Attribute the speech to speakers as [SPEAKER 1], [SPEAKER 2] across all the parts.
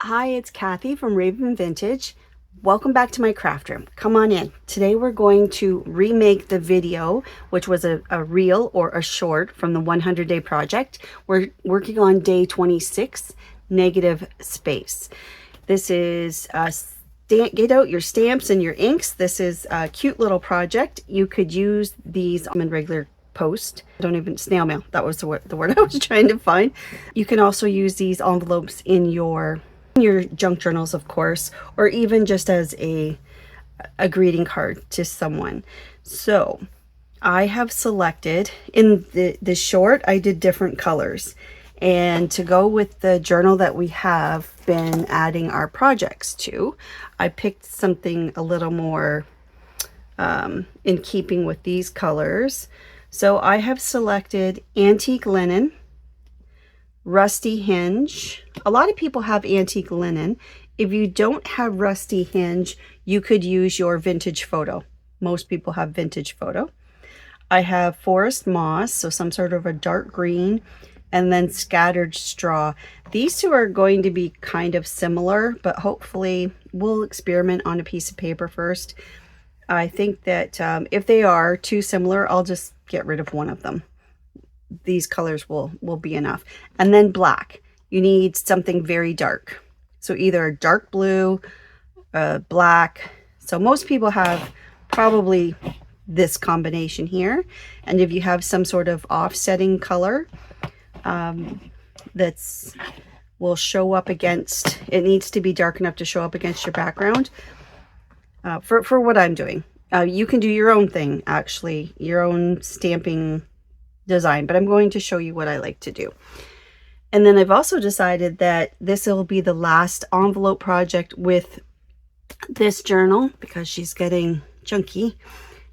[SPEAKER 1] Hi, it's Kathy from Raven Vintage. Welcome back to my craft room. Come on in. Today we're going to remake the video, which was a reel or a short from the 100-day project. We're working on day 26, negative space. This is get out your stamps and your inks. This is a cute little project. You could use these in regular post. Don't even snail mail. That was the word I was trying to find. You can also use these envelopes in your junk journals, of course, or even just as a greeting card to someone. So I have selected in the short, I did different colors, and to go with the journal that we have been adding our projects to, I picked something a little more in keeping with these colors. So I have selected antique linen, rusty hinge. A lot of people have antique linen. If you don't have rusty hinge, you could use your vintage photo. Most people have vintage photo. I have forest moss, so some sort of a dark green, and then scattered straw. These two are going to be kind of similar, but hopefully we'll experiment on a piece of paper first. I think that if they are too similar, I'll just get rid of one of them. These colors will be enough. And then black. You need something very dark. So either a dark blue, black. So most people have probably this combination here. And if you have some sort of offsetting color that's will show up against, it needs to be dark enough to show up against your background. For what I'm doing. You can do your own thing, actually, your own stamping design, but I'm going to show you what I like to do. And then I've also decided that this will be the last envelope project with this journal because she's getting chunky,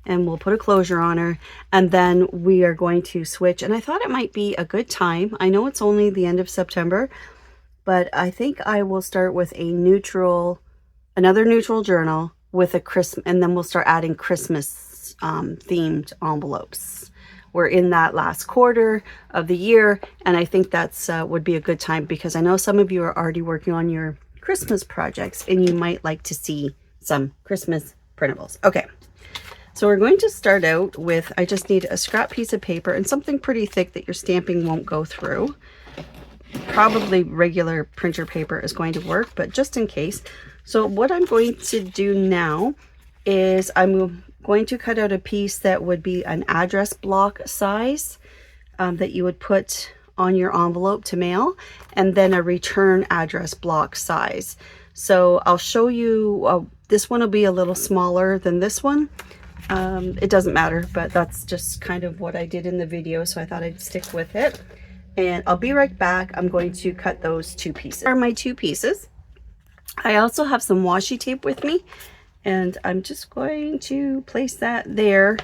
[SPEAKER 1] and we'll put a closure on her, and then we are going to switch. And I thought it might be a good time. I know it's only the end of September, but I think I will start with another neutral journal with a Christmas, and then we'll start adding Christmas themed envelopes. We're in that last quarter of the year, and I think that's would be a good time because I know some of you are already working on your Christmas projects and you might like to see some Christmas printables. Okay, so we're going to start out with, I just need a scrap piece of paper and something pretty thick that your stamping won't go through. Probably regular printer paper is going to work, but just in case. So what I'm going to do now is I'm going to cut out a piece that would be an address block size that you would put on your envelope to mail, and then a return address block size. So I'll show you, this one will be a little smaller than this one. It doesn't matter, but that's just kind of what I did in the video, so I thought I'd stick with it. And I'll be right back. I'm going to cut those two pieces. These are my two pieces. I also have some washi tape with me, and I'm just going to place that there.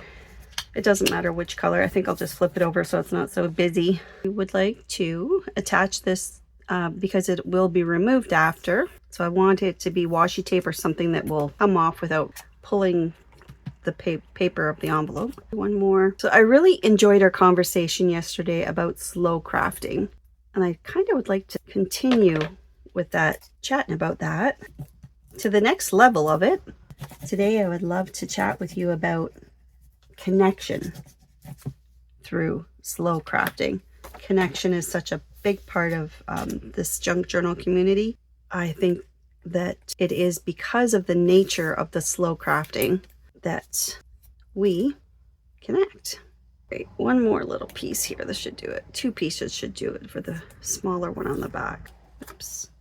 [SPEAKER 1] It doesn't matter which color. I think I'll just flip it over so it's not so busy. I would like to attach this because it will be removed after. So I want it to be washi tape or something that will come off without pulling the paper of the envelope. One more. So I really enjoyed our conversation yesterday about slow crafting, and I kind of would like to continue with that, chatting about that to the next level of it. Today I would love to chat with you about connection through slow crafting. Connection is such a big part of this junk journal community. I think that it is because of the nature of the slow crafting that we connect. Great. One more little piece here. This should do it. Two pieces should do it for the smaller one on the back. Oops.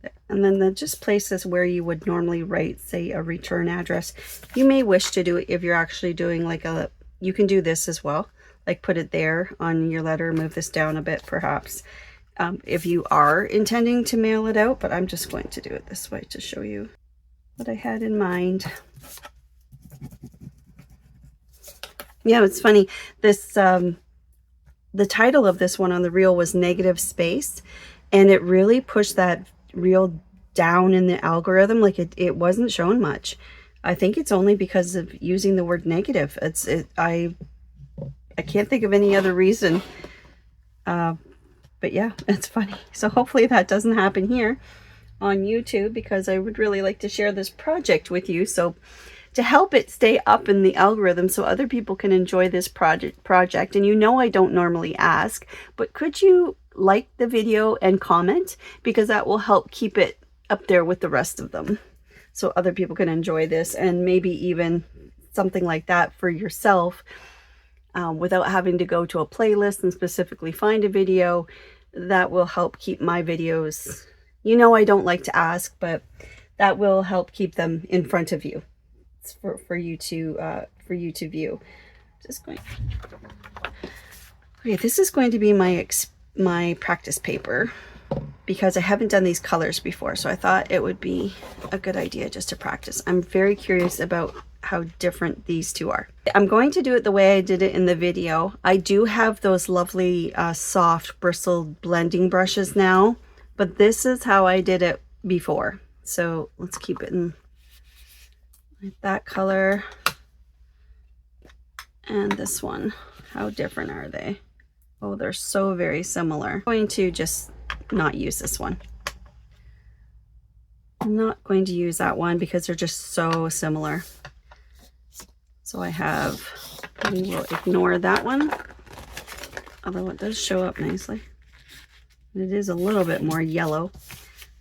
[SPEAKER 1] There. And then just place this where you would normally write, say, a return address. You may wish to do it if you're actually doing like you can do this as well. Like put it there on your letter, move this down a bit perhaps. If you are intending to mail it out, but I'm just going to do it this way to show you what I had in mind. Yeah, it's funny. This the title of this one on the reel was Negative Space, and it really pushed that reel down in the algorithm. Like it wasn't showing much. I think it's only because of using the word negative. I can't think of any other reason. But yeah, it's funny. So hopefully that doesn't happen here. on YouTube because I would really like to share this project with you. So to help it stay up in the algorithm so other people can enjoy this project. And you know I don't normally ask, but could you like the video and comment? Because that will help keep it up there with the rest of them so other people can enjoy this, and maybe even something like that for yourself without having to go to a playlist and specifically find a video. That will help keep my videos, you know I don't like to ask, but that will help keep them in front of you. For you to view. Just going. Okay, this is going to be my practice paper because I haven't done these colors before, so I thought it would be a good idea just to practice. I'm very curious about how different these two are. I'm going to do it the way I did it in the video. I do have those lovely soft bristled blending brushes now, but this is how I did it before. So let's keep it in like that color. And this one, how different are they? Oh, they're so very similar. I'm going to just not use this one. I'm not going to use that one because they're just so similar. So we will ignore that one, although it does show up nicely. It is a little bit more yellow,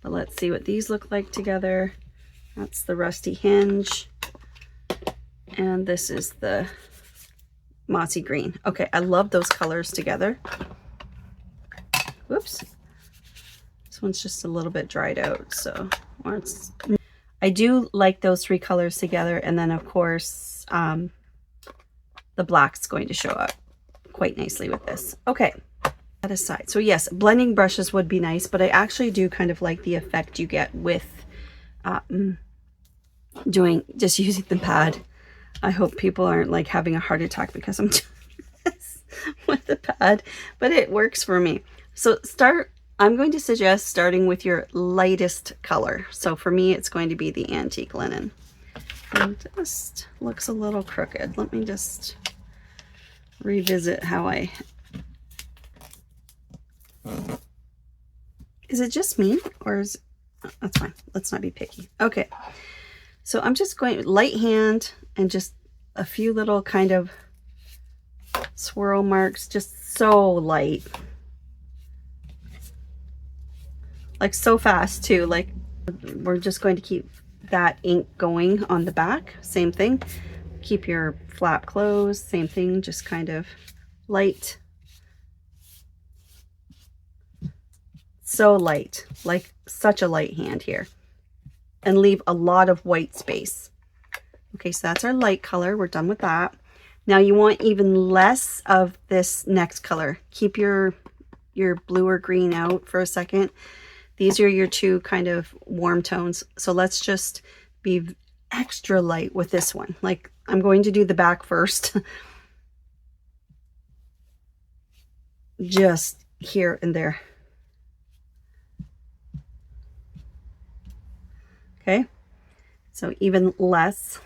[SPEAKER 1] but let's see what these look like together. That's the rusty hinge, and this is the mossy green. Okay, I love those colors together. Whoops. This one's just a little bit dried out, so I do like those three colors together, and then of course the black's going to show up quite nicely with this. Okay, that aside. So yes, blending brushes would be nice, but I actually do kind of like the effect you get with just using the pad. I hope people aren't like having a heart attack because I'm doing this with the pad, but it works for me. So I'm going to suggest starting with your lightest color. So for me, it's going to be the antique linen. And it just looks a little crooked. Let me just revisit how is it just me, or is that's fine. Let's not be picky. Okay. So I'm just going light hand and just a few little kind of swirl marks, just so light. Like so fast too. Like we're just going to keep that ink going on the back. Same thing. Keep your flap closed. Same thing, just kind of light. So light, like such a light hand here. And leave a lot of white space. Okay, so that's our light color. We're done with that. Now you want even less of this next color. Keep your blue or green out for a second. These are your two kind of warm tones. So let's just be extra light with this one. Like I'm going to do the back first. Just here and there. Okay, so even less.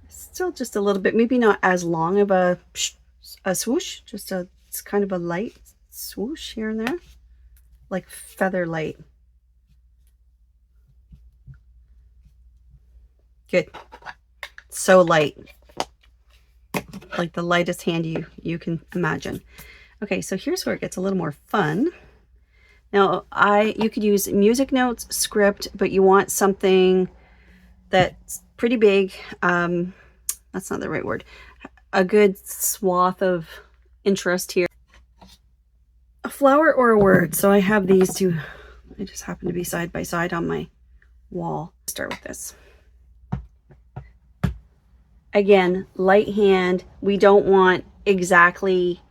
[SPEAKER 1] Still just a little bit, maybe not as long of a swoosh, just it's kind of a light swoosh here and there, like feather light. Good. So light. Like the lightest hand you can imagine. Okay, so here's where it gets a little more fun. Now, you could use music notes, script, but you want something that's pretty big. That's not the right word. A good swath of interest here. A flower or a word. So I have these two. They just happen to be side by side on my wall. Start with this. Again, light hand. We don't want exactly...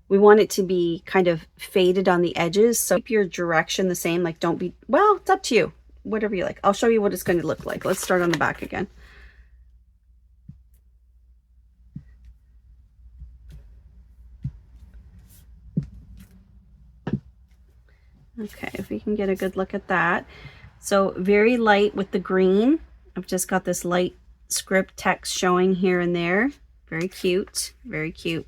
[SPEAKER 1] We want it to be kind of faded on the edges. So keep your direction the same. Like don't be, well, it's up to you. Whatever you like. I'll show you what it's going to look like. Let's start on the back again. Okay, if we can get a good look at that. So very light with the green. I've just got this light script text showing here and there. Very cute. Very cute.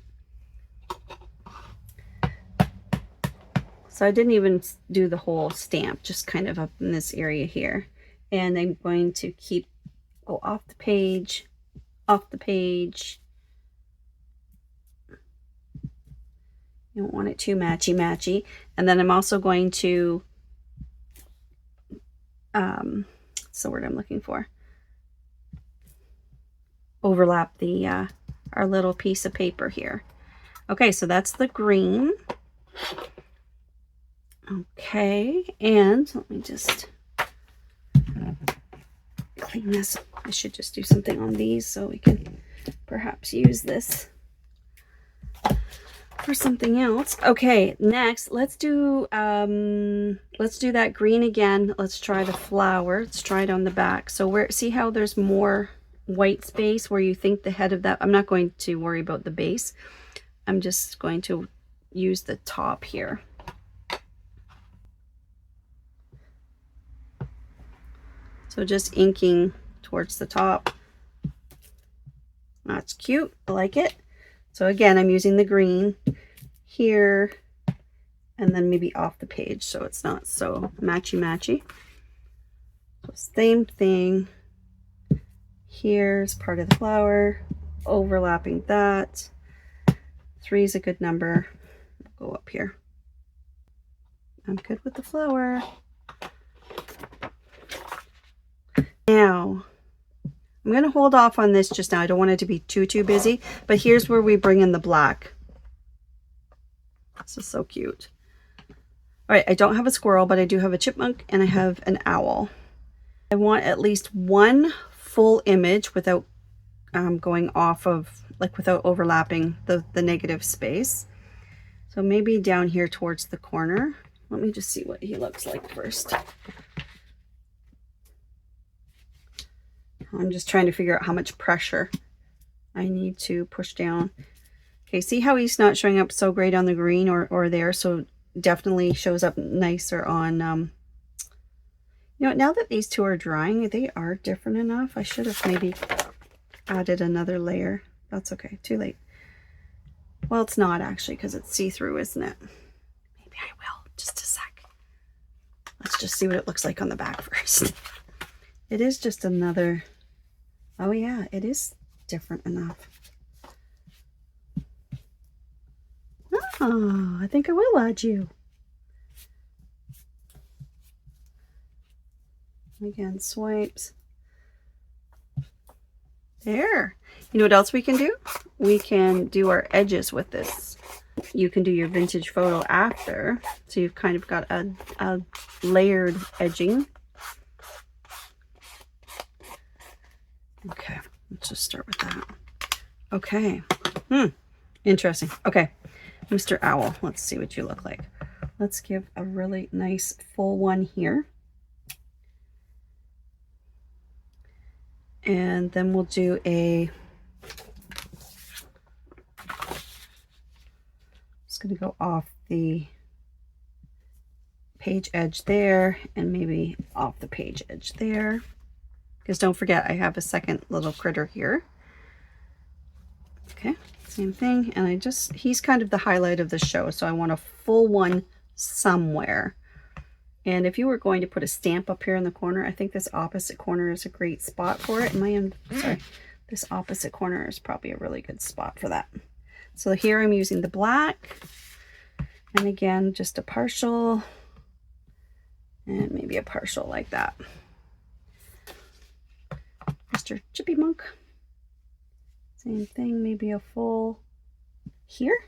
[SPEAKER 1] So I didn't even do the whole stamp, just kind of up in this area here. And I'm going to go off the page, off the page. You don't want it too matchy-matchy. And then I'm also going to, what's the word I'm looking for? Overlap the our little piece of paper here. Okay, so that's the green. Okay, and let me just clean this. I should just do something on these so we can perhaps use this for something else. Okay, next let's do that green again. Let's try the flower. Let's try it on the back. So see how there's more white space where you think the head of that. I'm not going to worry about the base. I'm just going to use the top here. So just inking towards the top. That's cute. I like it. So again, I'm using the green here and then maybe off the page so it's not so matchy-matchy. So same thing. Here's part of the flower, overlapping that. 3 is a good number. We'll go up here. I'm good with the flower. Now, I'm going to hold off on this just now. I don't want it to be too busy, but here's where we bring in the black. This is so cute. All right, I don't have a squirrel, but I do have a chipmunk and I have an owl. I want at least one full image without going off of, like without overlapping the negative space. So maybe down here towards the corner. Let me just see what he looks like first. I'm just trying to figure out how much pressure I need to push down. Okay, see how he's not showing up so great on the green or there, so definitely shows up nicer on, you know, now that these two are drying, they are different enough. I should have maybe added another layer. That's okay, too late. Well, it's not actually because it's see-through, isn't it? Maybe I will, just a sec. Let's just see what it looks like on the back first. It is just another, oh yeah, it is different enough. Oh, I think I will add you. Again, swipes. There. You know what else we can do? We can do our edges with this. You can do your vintage photo after. So you've kind of got a layered edging. Okay, let's just start with that. Okay. Interesting. Okay, Mr. Owl, let's see what you look like. Let's give a really nice full one here. And then we'll do just going to go off the page edge there and maybe off the page edge there. Because don't forget, I have a second little critter here. Okay, same thing. And he's kind of the highlight of the show. So I want a full one somewhere. And if you were going to put a stamp up here in the corner, I think this opposite corner is a great spot for it. This opposite corner is probably a really good spot for that. So here I'm using the black. And again, just a partial. And maybe a partial like that. Mr. Chippy Monk. Same thing, maybe a full here.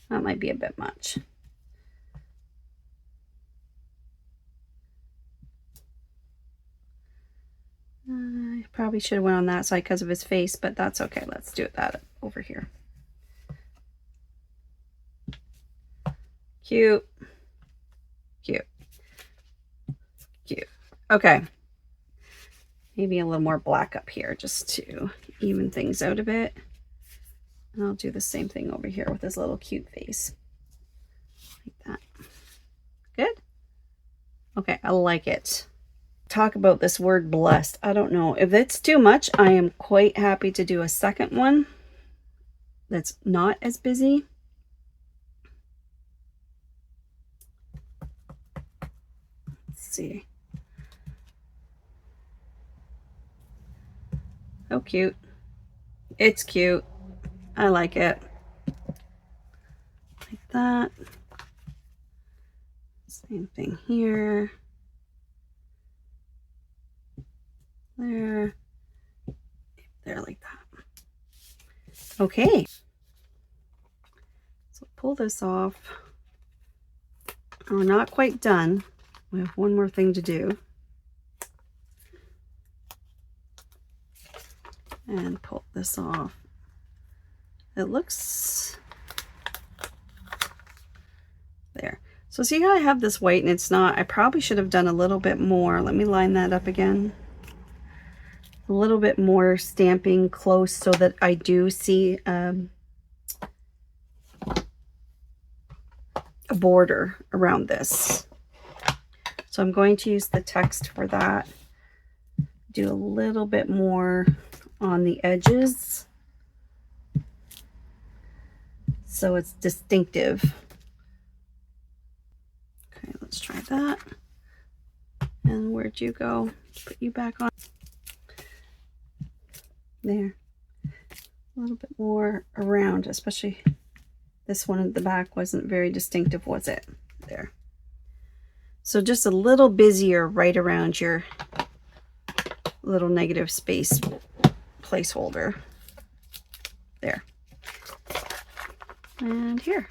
[SPEAKER 1] That might be a bit much. I probably should have went on that side because of his face, but that's okay. Let's do that over here. Cute. Cute. Cute. Okay. Maybe a little more black up here just to even things out a bit. And I'll do the same thing over here with his little cute face. Like that. Good? Okay, I like it. Talk about this word blessed. I don't know. If it's too much, I am quite happy to do a second one that's not as busy. see. Oh, cute. It's cute. I like it. Like that. Same thing here. There. There, like that. Okay. So pull this off. We're not quite done. We have one more thing to do. And pull this off. It looks there. So see how I have this white and it's not, I probably should have done a little bit more. Let me line that up again. A little bit more stamping close so that I do see a border around this. So I'm going to use the text for that. Do a little bit more on the edges so it's distinctive. Okay, let's try that. And where'd you go? Put you back on. There. A little bit more around, especially this one at the back wasn't very distinctive, was it? There. So just a little busier right around your little negative space placeholder. There. And here.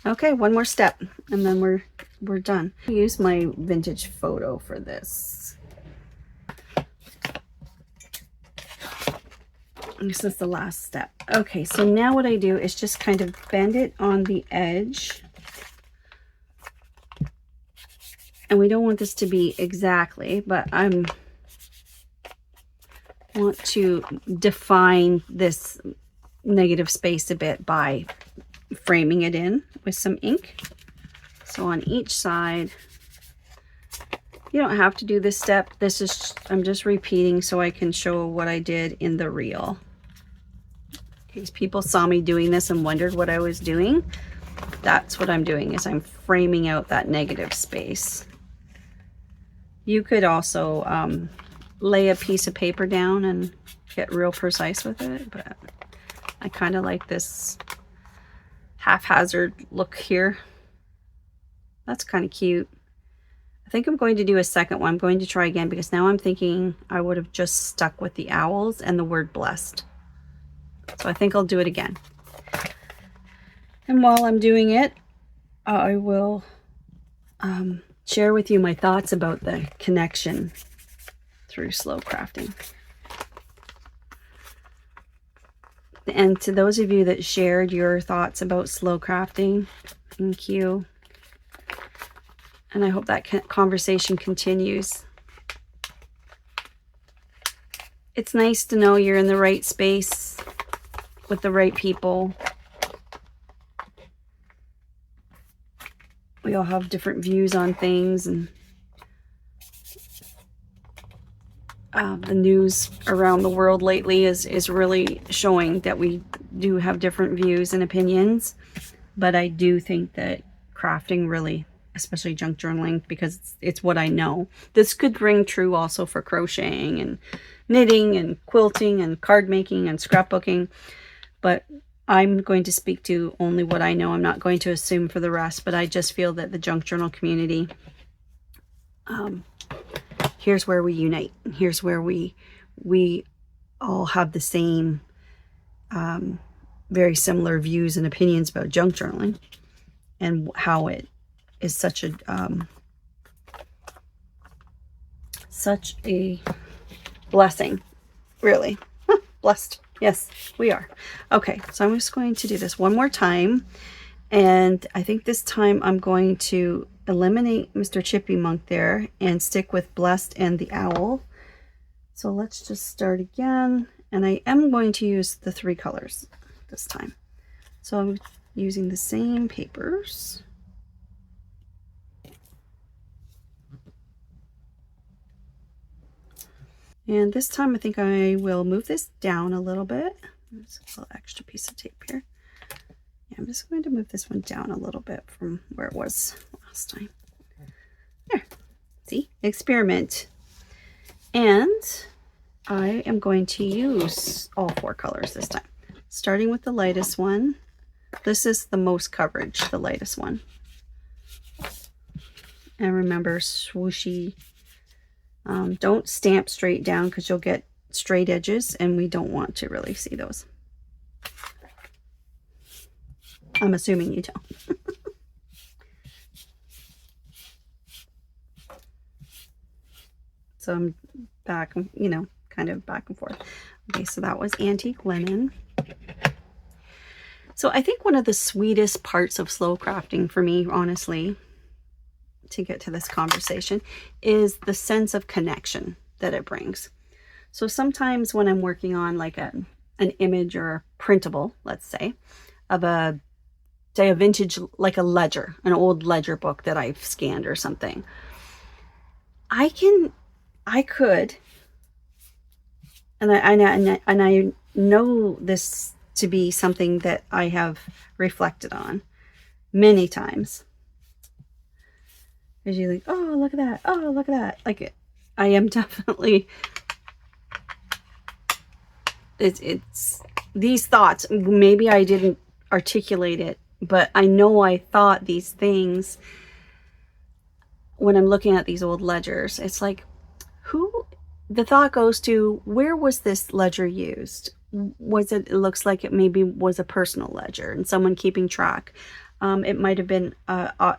[SPEAKER 1] Okay, one more step and then we're done. I use my vintage photo for this. This is the last step. Okay, so now what I do is just kind of bend it on the edge. And we don't want this to be exactly, but I want to define this negative space a bit by framing it in with some ink. So on each side, you don't have to do this step. This is, I'm just repeating so I can show what I did in the reel. In case people saw me doing this and wondered what I was doing, that's what I'm doing, is I'm framing out that negative space. You could also lay a piece of paper down and get real precise with it, but I kind of like this haphazard look here. That's kind of cute. I think I'm going to do a second one. I'm going to try again because now I'm thinking I would have just stuck with the owls and the word blessed. So I think I'll do it again. And while I'm doing it, I will share with you my thoughts about the connection through slow crafting. And to those of you that shared your thoughts about slow crafting, thank you. And I hope that conversation continues. It's nice to know you're in the right space with the right people. We all have different views on things, and the news around the world lately is really showing that we do have different views and opinions. But I do think that crafting really, especially junk journaling, because it's what I know. This could ring true also for crocheting and knitting and quilting and card making and scrapbooking, but I'm going to speak to only what I know. I'm not going to assume for the rest, but I just feel that the junk journal community, here's where we unite. Here's where we all have the same, very similar views and opinions about junk journaling and how it is such a blessing, really. Blessed. Yes, we are. Okay, so I'm just going to do this one more time. And I think this time I'm going to eliminate Mr. Chippy Monk there and stick with Blessed and the Owl. So let's just start again. And I am going to use the 3 colors this time. So I'm using the same papers. And this time I think I will move this down a little bit. There's a little extra piece of tape here. Yeah, I'm just going to move this one down a little bit from where it was last time. There. experiment. And I am going to use all 4 colors this time, starting with the lightest one. This is the most coverage, the lightest one. And remember, swooshy. Don't stamp straight down because you'll get straight edges, and we don't want to really see those. I'm assuming you don't. So I'm back, you know, kind of back and forth. Okay, so that was antique linen. So I think one of the sweetest parts of slow crafting for me, honestly, to get to this conversation, is the sense of connection that it brings. So sometimes when I'm working on like an image or a printable, let's say, of a vintage, like a ledger, an old ledger book that I've scanned or something, I could, and I know this to be something that I have reflected on many times. Because you're like, oh, look at that. Oh, look at that. Like, I am definitely, it's these thoughts. Maybe I didn't articulate it, but I know I thought these things when I'm looking at these old ledgers. It's like, the thought goes to, where was this ledger used? It looks like it maybe was a personal ledger and someone keeping track. It might have been,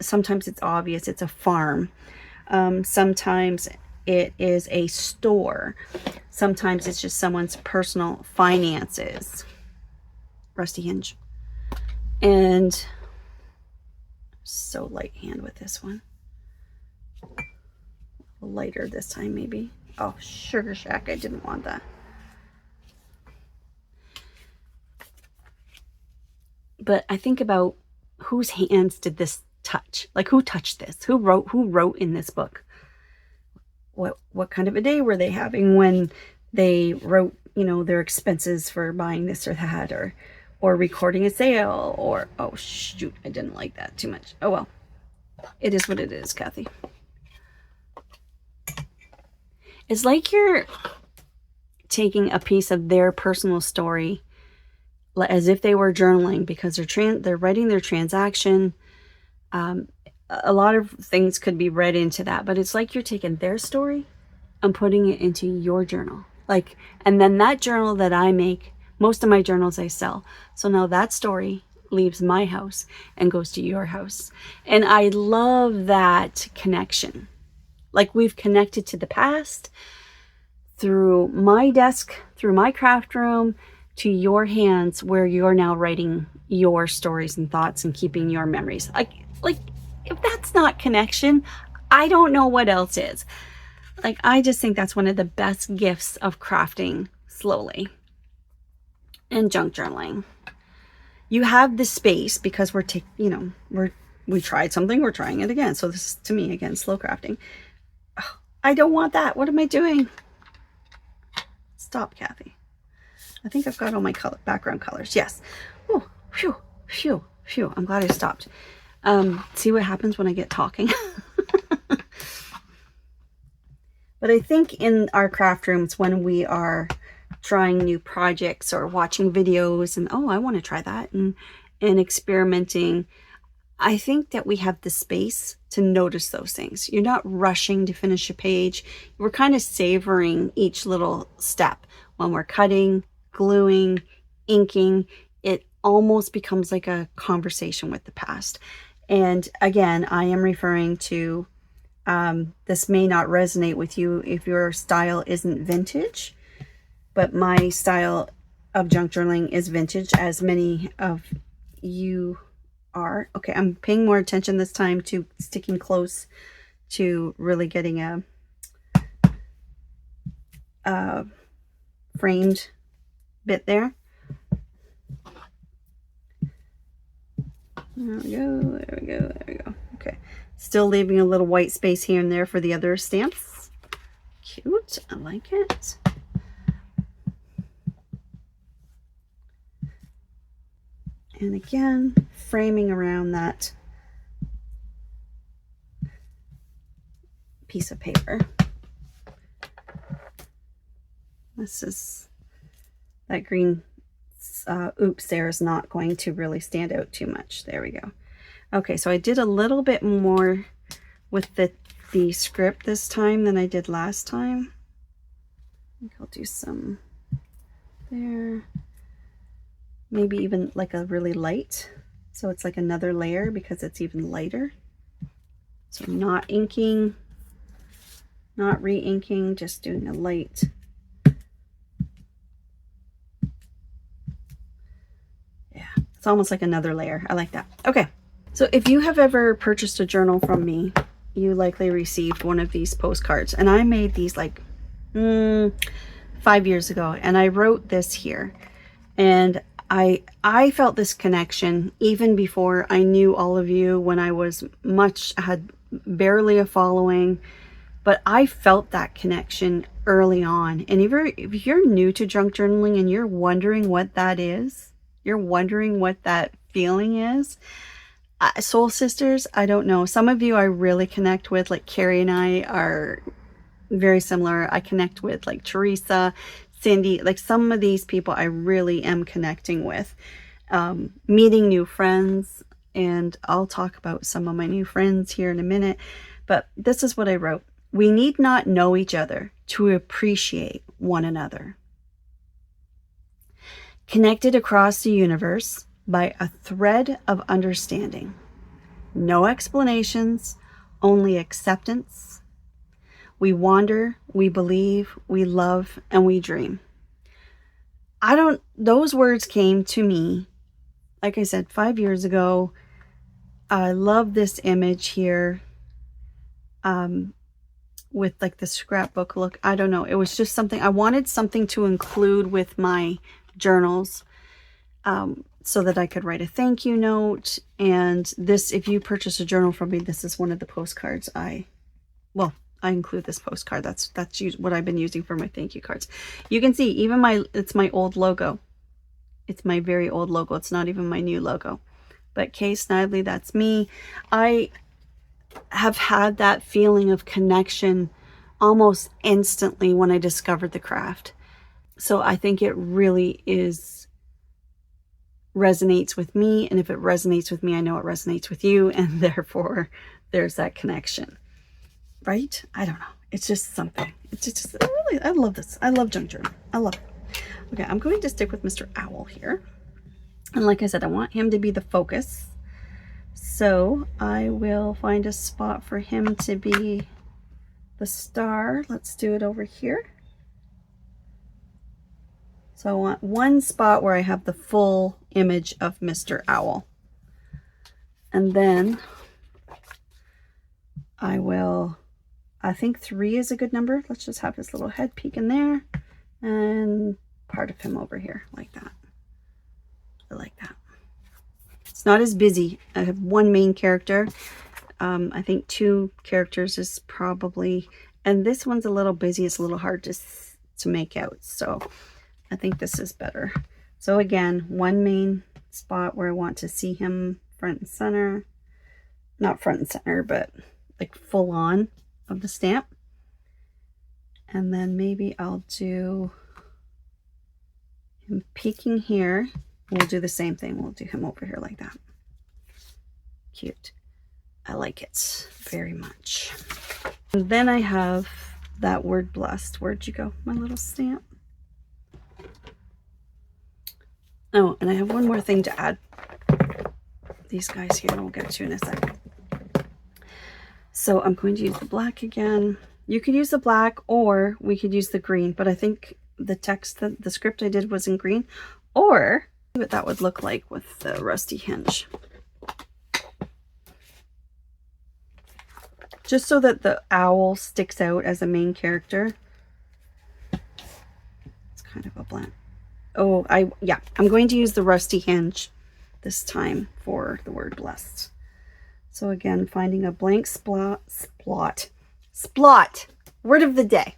[SPEAKER 1] sometimes it's obvious, it's a farm. Sometimes it is a store. Sometimes it's just someone's personal finances. Rusty hinge. And so light hand with this one. Lighter this time maybe. Oh, Sugar Shack, I didn't want that. But I think about whose hands did this touch? Like, who touched this? Who wrote in this book? What kind of a day were they having when they wrote, you know, their expenses for buying this or that, or recording a sale, or, oh shoot, I didn't like that too much. Oh well, it is what it is, Kathy. It's like you're taking a piece of their personal story as if they were journaling, because they're writing their transaction. A lot of things could be read into that, but it's like you're taking their story and putting it into your journal. Like, and then that journal that I make, most of my journals I sell. So now that story leaves my house and goes to your house. And I love that connection. Like, we've connected to the past through my desk, through my craft room, to your hands, where you're now writing your stories and thoughts and keeping your memories. Like if that's not connection, I don't know what else is. Like, I just think that's one of the best gifts of crafting slowly and junk journaling. You have the space because we tried something, we're trying it again. So this is, to me, again, slow crafting. Oh, I don't want that. What am I doing? Stop, Kathy. I think I've got all my background colors. Yes. Oh, phew, phew, phew. I'm glad I stopped. See what happens when I get talking. But I think in our craft rooms, when we are trying new projects or watching videos and, oh, I want to try that, and experimenting, I think that we have the space to notice those things. You're not rushing to finish a page. We're kind of savoring each little step. When we're cutting, gluing, inking, it almost becomes like a conversation with the past. And again, I am referring to, this may not resonate with you if your style isn't vintage, but my style of junk journaling is vintage, as many of you are. Okay, I'm paying more attention this time to sticking close to really getting a framed bit there. There we go, there we go, there we go. Okay, still leaving a little white space here and there for the other stamps. Cute, I like it. And again, framing around that piece of paper. This is, that green oops there is not going to really stand out too much. There we go. Okay, so I did a little bit more with the script this time than I did last time. I think I'll do some there. Maybe even like a really light. So it's like another layer because it's even lighter. So not inking, not re-inking, just doing a light. Yeah, it's almost like another layer. I like that. Okay, so if you have ever purchased a journal from me, you likely received one of these postcards. And I made these like 5 years ago, and I wrote this here. And I felt this connection even before I knew all of you, when I was had barely a following, but I felt that connection early on. And if you're new to junk journaling and you're wondering what that is, you're wondering what that feeling is, soul sisters, I don't know. Some of you I really connect with, like Carrie and I are very similar. I connect with like Teresa, Cindy, like some of these people I really am connecting with. Meeting new friends, and I'll talk about some of my new friends here in a minute. But this is what I wrote. We need not know each other to appreciate one another. Connected across the universe by a thread of understanding. No explanations, only acceptance. We wander, we believe, we love, and we dream. Those words came to me, like I said, 5 years ago. I love this image here with like the scrapbook look. I don't know. It was just something, I wanted something to include with my journals so that I could write a thank you note. And this, if you purchase a journal from me, this is one of the postcards I include this postcard. That's what I've been using for my thank you cards. You can see even it's my old logo. It's my very old logo. It's not even my new logo. But Kay Snidely, that's me. I have had that feeling of connection almost instantly when I discovered the craft. So I think it really resonates with me. And if it resonates with me, I know it resonates with you. And therefore, there's that connection. Right? I don't know. It's just something. It's just I love this. I love junk journal. I love it. Okay, I'm going to stick with Mr. Owl here. And like I said, I want him to be the focus. So I will find a spot for him to be the star. Let's do it over here. So I want one spot where I have the full image of Mr. Owl. And then I think 3 is a good number. Let's just have his little head peek in there and part of him over here like that. I like that. It's not as busy. I have one main character. I think 2 characters is probably, and this one's a little busy. It's a little hard to make out. So I think this is better. So again, one main spot where I want to see him front and center. Not front and center, but like full on of the stamp. And then maybe I'll do him peeking here. We'll do the same thing. We'll do him over here like that. Cute. I like it very much. And then I have that word blessed. Where'd you go, my little stamp? Oh, and I have one more thing to add. These guys here, we'll get to in a second. So I'm going to use the black again. You could use the black or we could use the green, but I think the text, the script I did was in green. Or what that would look like with the rusty hinge. Just so that the owl sticks out as a main character. It's kind of a blend. Oh, I'm going to use the rusty hinge this time for the word blessed. So again, finding a blank splot. Word of the day.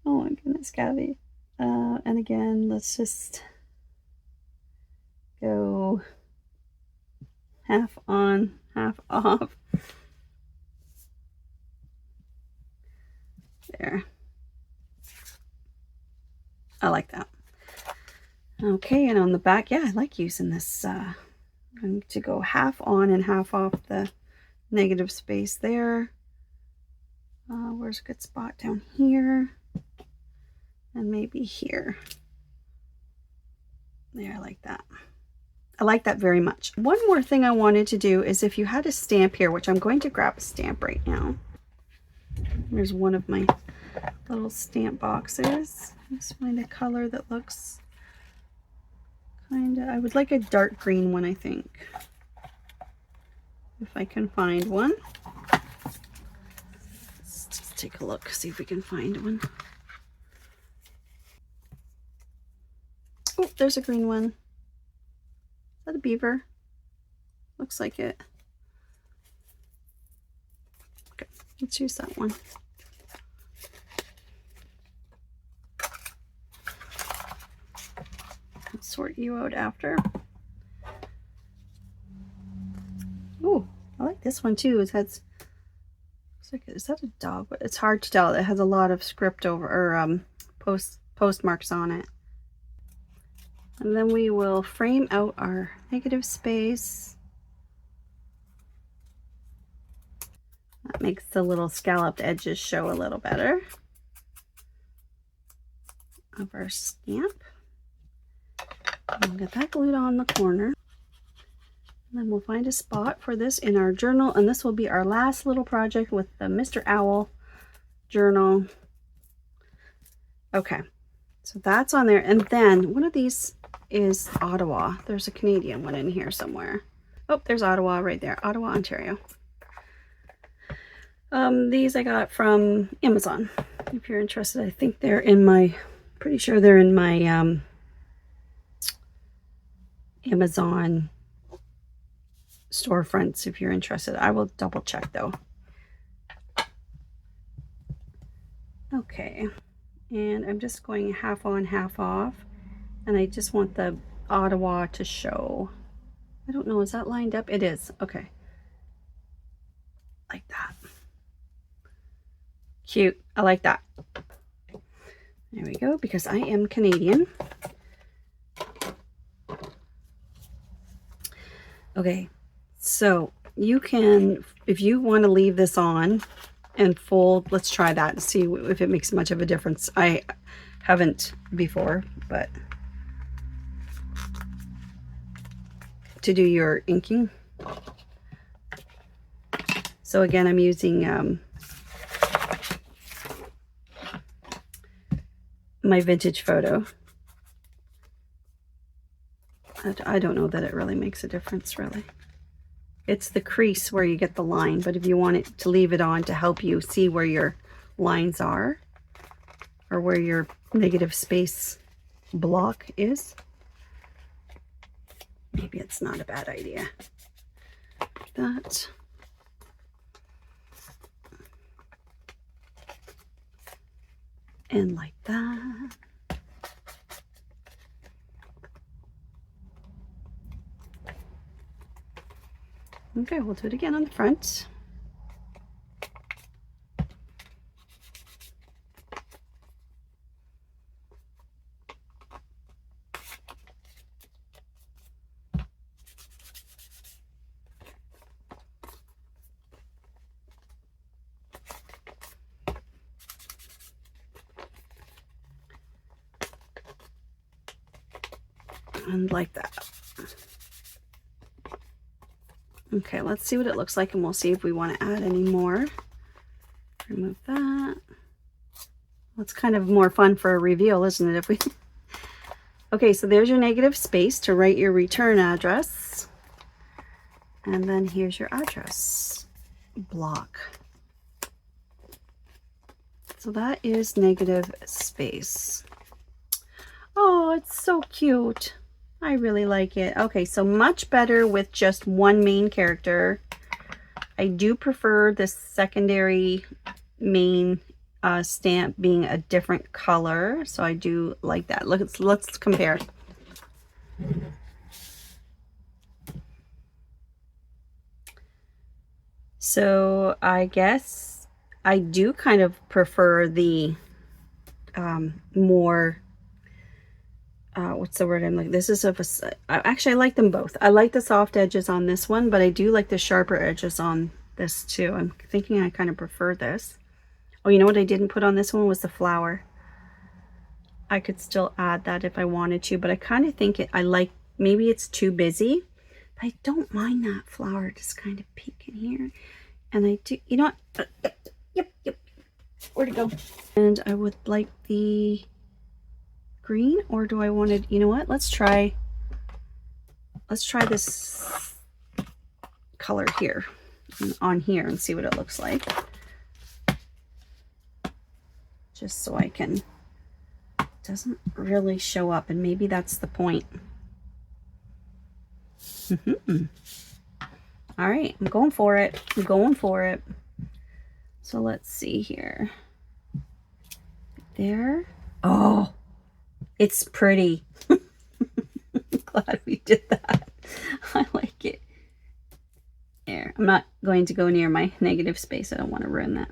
[SPEAKER 1] Oh my goodness, Gabby. And again, let's just go half on, half off. There. I like that. Okay, and on the back, yeah, I like using this. I'm going to go half on and half off the negative space there. Where's a good spot? Down here. And maybe here. There, I like that. I like that very much. One more thing I wanted to do is if you had a stamp here, which I'm going to grab a stamp right now. There's one of my little stamp boxes. Let's find a color that looks kind of, I would like a dark green one, I think. If I can find one. Let's just take a look, see if we can find one. Oh, there's a green one. Is that a beaver? Looks like it. Okay, let's use that one. I'll sort you out after. Oh, I like this one too. It has, looks like, is that a dog? But it's hard to tell. It has a lot of script over, or postmarks on it. And then we will frame out our negative space. That makes the little scalloped edges show a little better of our stamp. We'll get that glued on the corner. And then we'll find a spot for this in our journal. And this will be our last little project with the Mr. Owl journal. Okay, so that's on there. And then one of these is Ottawa. There's a Canadian one in here somewhere. Oh, there's Ottawa right there. Ottawa, Ontario. These I got from Amazon. If you're interested, I think they're in my, pretty sure they're in my Amazon storefronts if you're interested. I will double check though. Okay, and I'm just going half on, half off. And I just want the Ottawa to show. I don't know, is that lined up? It is. Okay. Like that. Cute. I like that. There we go, because I am Canadian. Okay, so you can, if you want to leave this on and fold, let's try that and see if it makes much of a difference. I haven't before, but to do your inking. So again, I'm using my vintage photo. I don't know that it really makes a difference, really. It's the crease where you get the line, but if you want it to leave it on to help you see where your lines are or where your negative space block is, maybe it's not a bad idea. Like that. And like that. Okay, we'll do it again on the front. And like that. Okay, let's see what it looks like and we'll see if we want to add any more. Remove that. That's kind of more fun for a reveal, isn't it? If we Okay, so there's your negative space to write your return address. And then here's your address block. So that is negative space. Oh, it's so cute. I really like it. Okay, so much better with just one main character. I do prefer the secondary main stamp being a different color, so I do like that. Let's compare. So I guess I do kind of prefer the more, what's the word I'm like, this is actually I like them both. I like the soft edges on this one, but I do like the sharper edges on this too. I'm thinking I kind of prefer this. Oh, you know what I didn't put on this one was the flower. I could still add that if I wanted to, but I kind of think maybe it's too busy. But I don't mind that flower just kind of peeking here. And I do, you know what? Yep. Where'd it go? And I would like the green, or do I want it, you know what? Let's try this color here on here and see what it looks like. Just so I can, doesn't really show up, and maybe that's the point. All right, I'm going for it. So let's see here. There. Oh, it's pretty. Glad we did that. I like it. There. I'm not going to go near my negative space. I don't want to ruin that.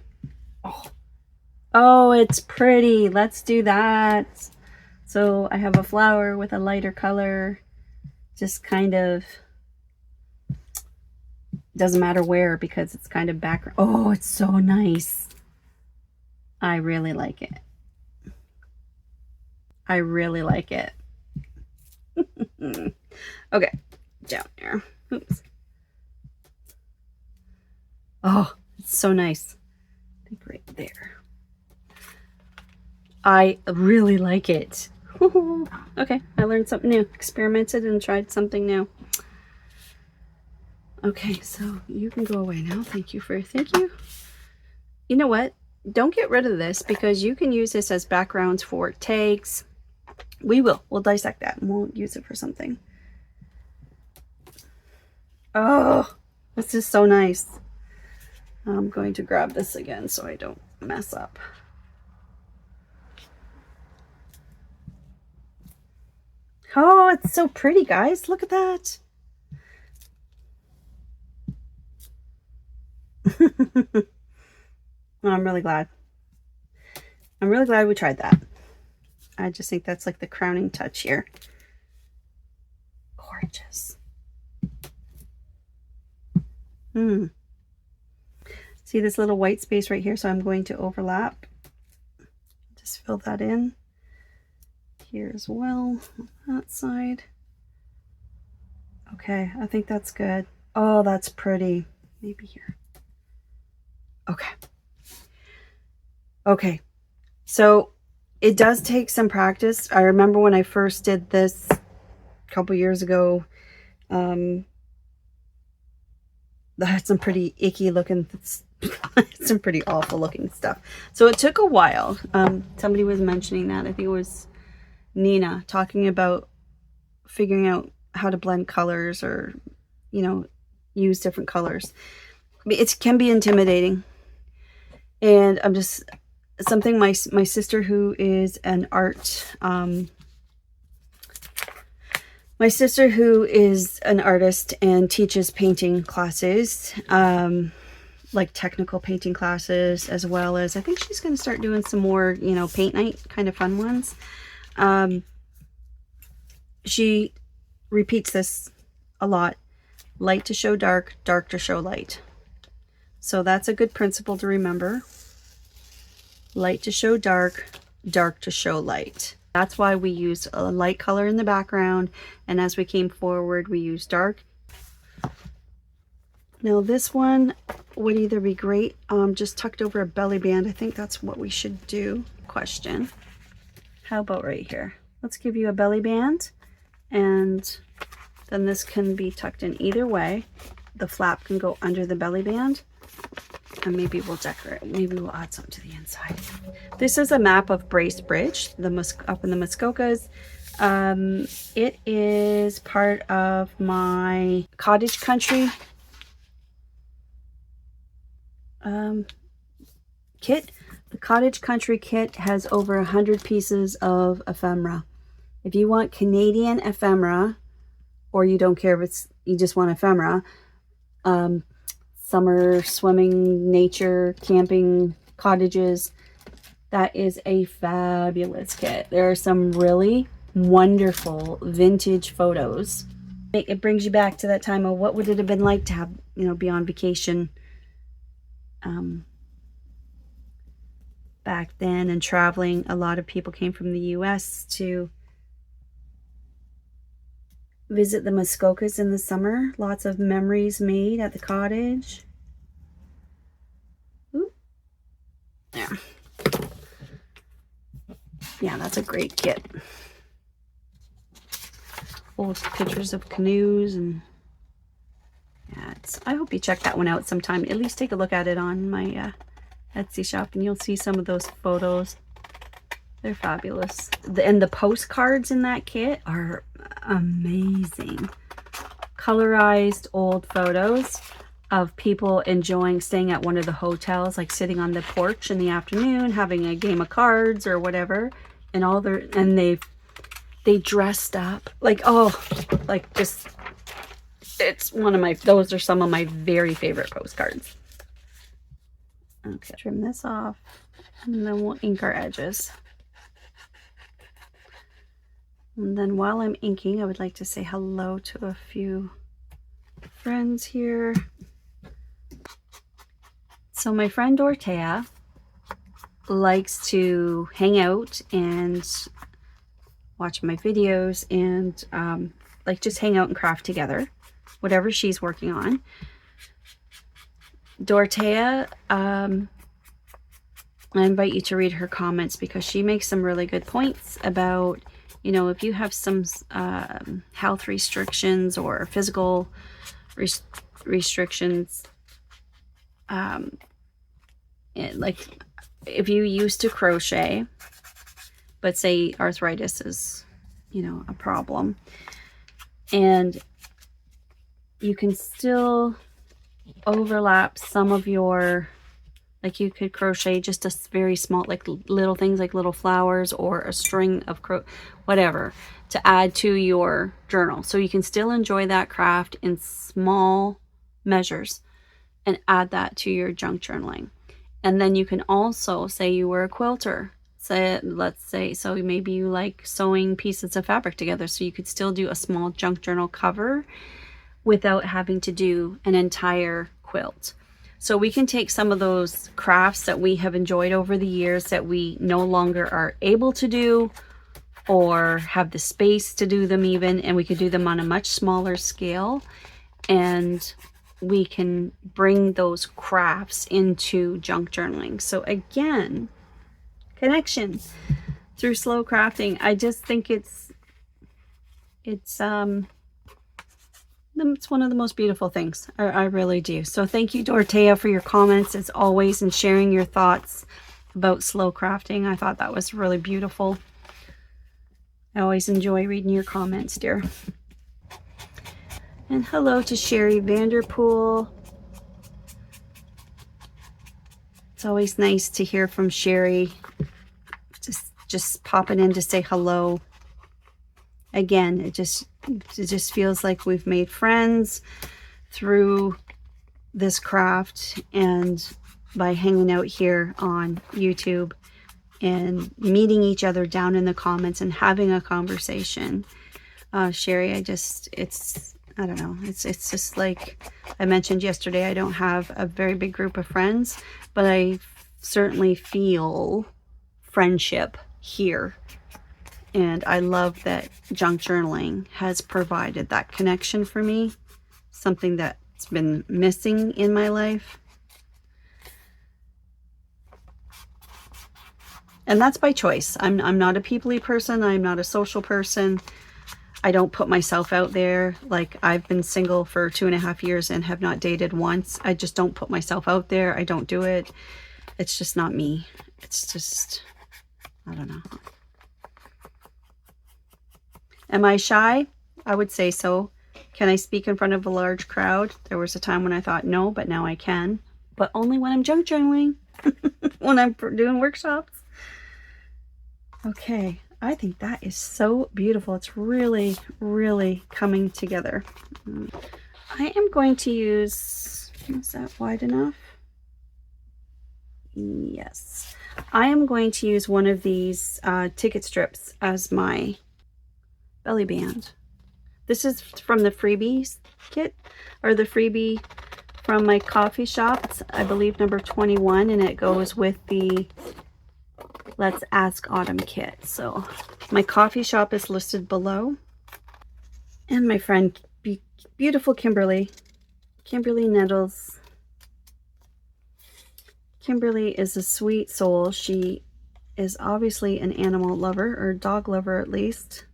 [SPEAKER 1] Oh, it's pretty. Let's do that. So I have a flower with a lighter color. Just kind of, doesn't matter where because it's kind of background. Oh, it's so nice. I really like it. I really like it. Okay, down there. Oops. Oh, it's so nice. I think right there. I really like it. Okay, I learned something new. Experimented and tried something new. Okay, so you can go away now. Thank you. You know what? Don't get rid of this because you can use this as backgrounds for tags. We'll dissect that and we'll use it for something. Oh, this is so nice. I'm going to grab this again so I don't mess up. Oh, it's so pretty, guys. Look at that. I'm really glad. I'm really glad we tried that. I just think that's like the crowning touch here. Gorgeous. See this little white space right here? So I'm going to overlap. Just fill that in. Here as well, on that side. Okay, I think that's good. Oh, that's pretty. Maybe here. Okay. Okay. So it does take some practice. I remember when I first did this a couple years ago, that had some pretty icky looking, some pretty awful looking stuff. So it took a while. Somebody was mentioning that. I think it was Nina talking about figuring out how to blend colors or, you know, use different colors. It can be intimidating. And I'm just, something my sister who is an art, my sister who is an artist and teaches painting classes, like technical painting classes, as well as I think she's going to start doing some more, you know, paint night kind of fun ones. She repeats this a lot. Light to show dark, dark to show light. So that's a good principle to remember. Light to show dark, dark to show light. That's why we use a light color in the background, and as we came forward we use dark. Now this one would either be great just tucked over a belly band. I think that's what we should do. Question. How about right here? Let's give you a belly band, and then this can be tucked in either way. The flap can go under the belly band, and maybe we'll decorate. Maybe we'll add something to the inside. This is a map of Brace Bridge, up in the Muskokas. It is part of my cottage country kit. The cottage country kit has over 100 pieces of ephemera. If you want Canadian ephemera, or you don't care if you just want ephemera, summer swimming, nature, camping Cottages. That is a fabulous kit. There are some really wonderful vintage photos. It brings you back to that time of what would it have been like to have, you know, be on vacation back then and traveling. A lot of people came from the US to visit the Muskokas in the summer. Lots of memories made at the cottage. Ooh. Yeah. Yeah, that's a great kit. Old pictures of canoes and yeah, I hope you check that one out sometime. At least take a look at it on my Etsy shop and you'll see some of those photos. They're fabulous. And the postcards in that kit are amazing. Colorized old photos of people enjoying staying at one of the hotels, like sitting on the porch in the afternoon, having a game of cards or whatever. And all their, and they dressed up like, oh, like just, it's one of my, those are some of my very favorite postcards. Okay, trim this off and then we'll ink our edges. And then while I'm inking, I would like to say hello to a few friends here. So my friend Dorothea likes to hang out and watch my videos and like just hang out and craft together, whatever she's working on. Dorothea, I invite you to read her comments because she makes some really good points about, you know, if you have some health restrictions or physical restrictions, like if you used to crochet, but say arthritis is, you know, a problem, and you can still overlap some of your, like you could crochet just a very small, like little things like little flowers or a string of whatever to add to your journal. So you can still enjoy that craft in small measures and add that to your junk journaling. And then you can also say you were a quilter. Say, let's say, so maybe you like sewing pieces of fabric together. So you could still do a small junk journal cover without having to do an entire quilt. So we can take some of those crafts that we have enjoyed over the years that we no longer are able to do or have the space to do them even, and we could do them on a much smaller scale, and we can bring those crafts into junk journaling. So again, connection through slow crafting. I just think it's one of the most beautiful things. I really do. So thank you, Dorothea, for your comments as always and sharing your thoughts about slow crafting. I thought that was really beautiful. I always enjoy reading your comments, dear. And hello to Sherry Vanderpool. It's always nice to hear from Sherry. Just popping in to say hello. Again, it just feels like we've made friends through this craft and by hanging out here on YouTube and meeting each other down in the comments and having a conversation. Sherry, I don't know. It's just like I mentioned yesterday, I don't have a very big group of friends, but I certainly feel friendship here. And I love that junk journaling has provided that connection for me, something that's been missing in my life. And that's by choice. I'm not a people-y person. I'm not a social person. I don't put myself out there. Like, I've been single for 2.5 years and have not dated once. I just don't put myself out there. I don't do it. It's just not me. It's just, I don't know. Am I shy? I would say so. Can I speak in front of a large crowd? There was a time when I thought no, but now I can. But only when I'm junk journaling, when I'm doing workshops. Okay, I think that is so beautiful. It's really, really coming together. I am going to use, is that wide enough? Yes. I am going to use one of these ticket strips as my belly band. This is from the freebies kit, or the freebie from my coffee shop. It's, I believe, number 21, and it goes with the Let's Ask Autumn kit. So my coffee shop is listed below. And my friend, beautiful Kimberly Nettles. Kimberly is a sweet soul. She is obviously an animal lover, or dog lover at least.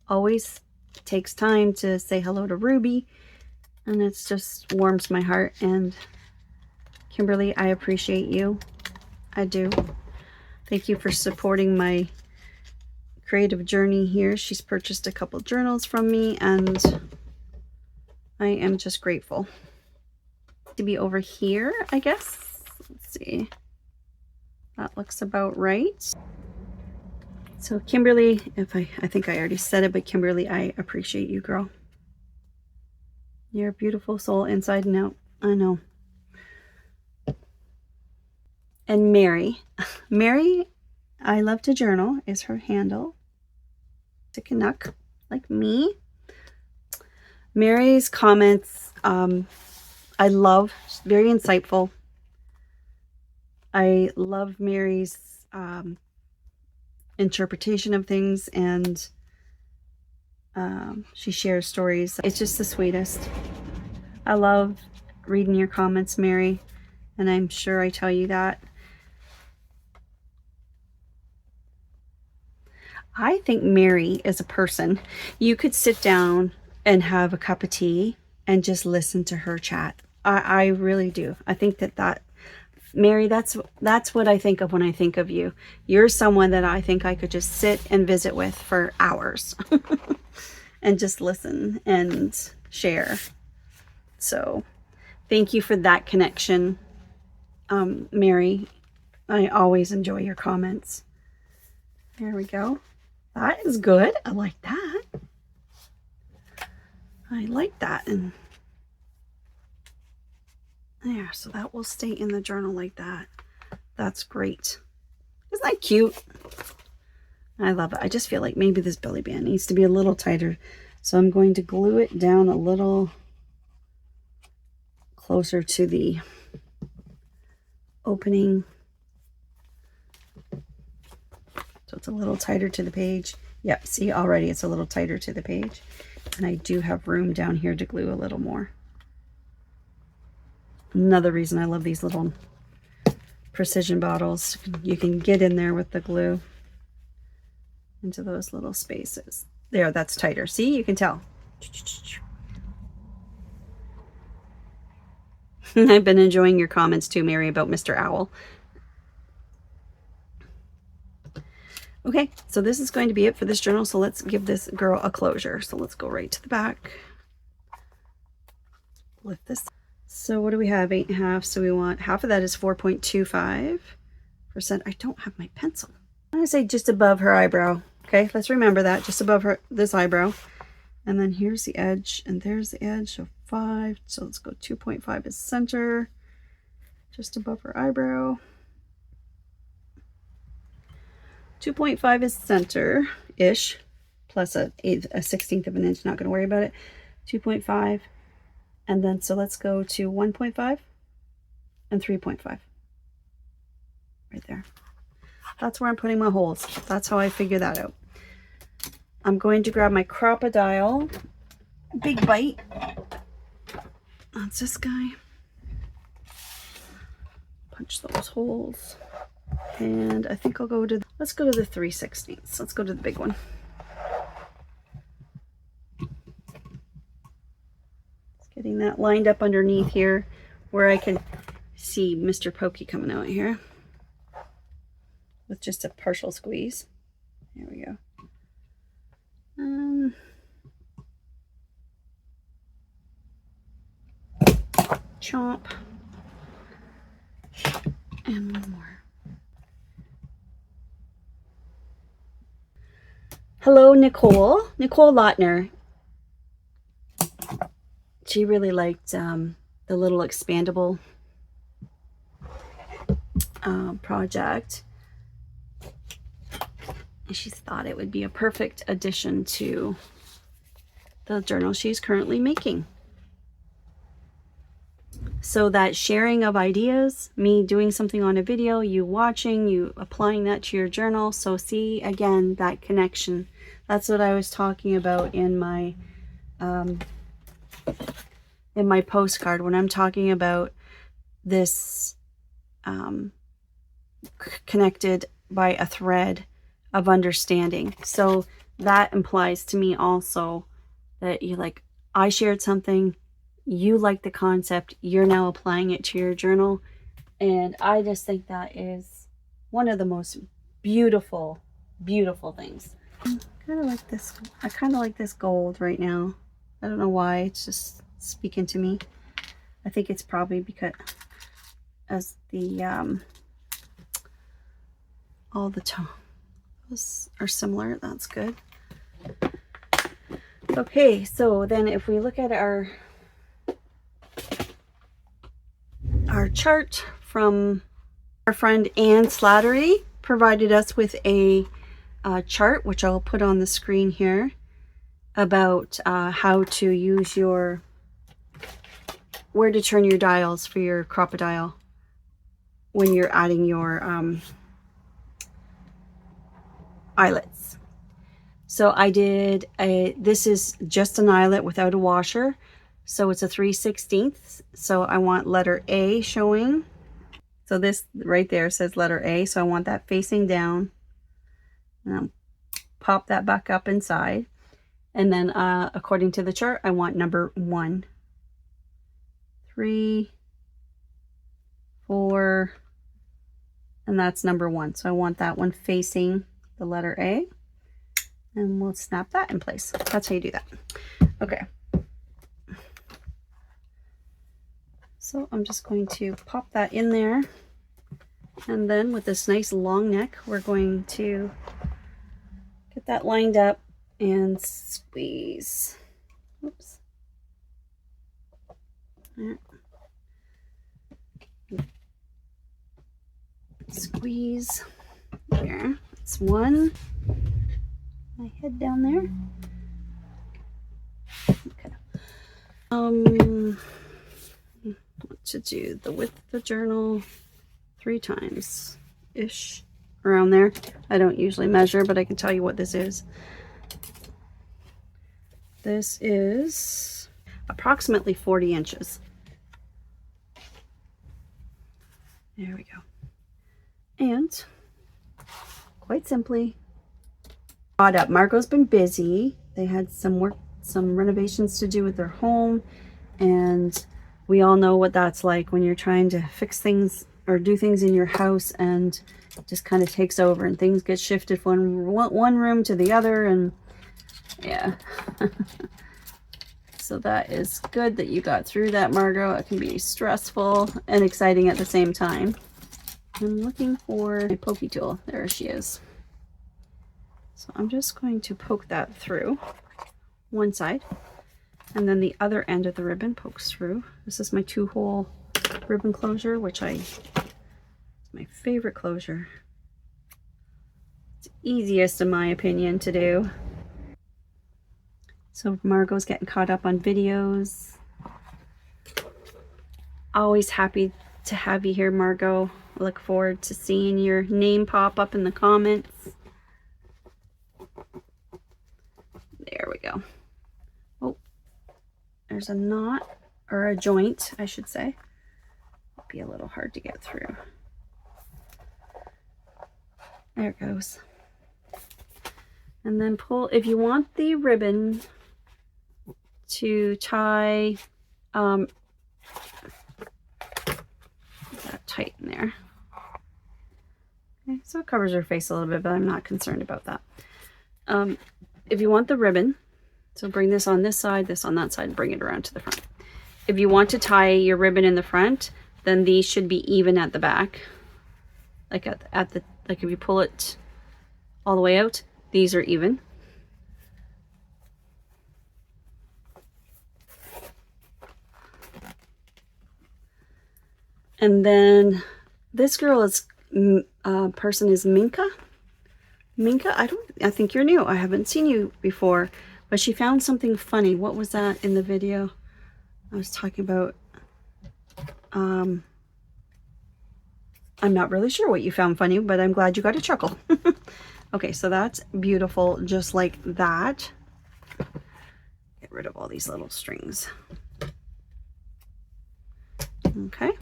[SPEAKER 1] Always takes time to say hello to Ruby, and it just warms my heart. And Kimberly, I appreciate you. I do. Thank you for supporting my creative journey here. She's purchased a couple journals from me, and I am just grateful to be over here, I guess. Let's see. That looks about right. So Kimberly, I think I already said it, but Kimberly, I appreciate you, girl. You're a beautiful soul inside and out. I know. And Mary, I love to journal is her handle. To Canuck, like me. Mary's comments, I love, very insightful. I love Mary's interpretation of things, and she shares stories. It's just the sweetest. I love reading your comments, Mary, and I'm sure I tell you that. I think Mary is a person you could sit down and have a cup of tea and just listen to her chat. I really do. I think that Mary, that's what I think of when I think of you. You're someone that I think I could just sit and visit with for hours and just listen and share. So thank you for that connection, Mary. I always enjoy your comments. There we go. That is good. I like that. I like that. And there, so that will stay in the journal like that. That's great. Isn't that cute? I love it. I just feel like maybe this belly band needs to be a little tighter. So I'm going to glue it down a little closer to the opening. So it's a little tighter to the page. Yep, see, already it's a little tighter to the page. And I do have room down here to glue a little more. Another reason I love these little precision bottles. You can get in there with the glue into those little spaces. There, that's tighter. See, you can tell. I've been enjoying your comments too, Mary, about Mr. Owl. Okay, so this is going to be it for this journal. So let's give this girl a closure. So let's go right to the back. Lift this. So what do we have? 8.5. So we want half of that is 4.25%. I don't have my pencil. I'm going to say just above her eyebrow. Okay, let's remember that. Just above this eyebrow. And then here's the edge. And there's the edge of 5. So let's go 2.5 is center. Just above her eyebrow. 2.5 is center-ish, plus a 1/16 of an inch. Not going to worry about it. 2.5. And then, so let's go to 1.5 and 3.5. Right there. That's where I'm putting my holes. That's how I figure that out. I'm going to grab my Crocodile Big Bite. That's this guy. Punch those holes. And I think I'll go to, let's go to the 3/16. Let's go to the big one. Getting that lined up underneath here where I can see Mr. Pokey coming out here with just a partial squeeze. There we go. Chomp. And one more. Hello, Nicole Lautner. She really liked the little expandable project. And she thought it would be a perfect addition to the journal she's currently making. So that sharing of ideas, me doing something on a video, you watching, you applying that to your journal. So see, again, that connection. That's what I was talking about in my postcard when I'm talking about this connected by a thread of understanding. So that implies to me also that you like, I shared something, you like the concept, you're now applying it to your journal. And I just think that is one of the most beautiful, beautiful things. I kind of like this. I kind of like this gold right now. I don't know why, it's just speaking to me. I think it's probably because as the all the tones are similar. That's good. Okay, so then if we look at our chart from our friend Anne Slattery, provided us with a chart, which I'll put on the screen here, about how to use where to turn your dials for your crocodile when you're adding your eyelets. So I did this is just an eyelet without a washer. So it's a 3/16. So I want letter A showing. So this right there says letter A. So I want that facing down. And I'll pop that back up inside. And then according to the chart, I want number 1, 3, 4, and that's number 1. So I want that one facing the letter A. And we'll snap that in place. That's how you do that. Okay. So I'm just going to pop that in there. And then with this nice long neck, we're going to get that lined up and squeeze. Oops. Squeeze there. That's one. My head down there. Okay. What to do the width of the journal 3 times ish, around there. I don't usually measure, but I can tell you what this is. This is approximately 40 inches. There we go. And quite simply, caught up. Margot's been busy. They had some renovations to do with their home, and we all know what that's like when you're trying to fix things or do things in your house, and it just kind of takes over and things get shifted from one room to the other, and yeah. So that is good that you got through that, Margot. It can be stressful and exciting at the same time. I'm looking for my pokey tool. There she is. So I'm just going to poke that through one side, and then the other end of the ribbon pokes through. This is my 2-hole ribbon closure, which it's my favorite closure. It's easiest in my opinion to do. So Margot's getting caught up on videos. Always happy to have you here, Margot. Look forward to seeing your name pop up in the comments. There we go. Oh, there's a knot, or a joint, I should say. It'll be a little hard to get through. There it goes. And then pull, if you want the ribbon to tie that tight in there. Okay, so it covers her face a little bit, but I'm not concerned about that. If you want the ribbon, so bring this on this side, this on that side, and bring it around to the front. If you want to tie your ribbon in the front, then these should be even at the back. Like like if you pull it all the way out, these are even. And then this girl is person is Minka. Minka, I think you're new. I haven't seen you before, but she found something funny. What was that in the video? I was talking about, I'm not really sure what you found funny, but I'm glad you got a chuckle. Okay, so that's beautiful, just like that. Get rid of all these little strings. Okay.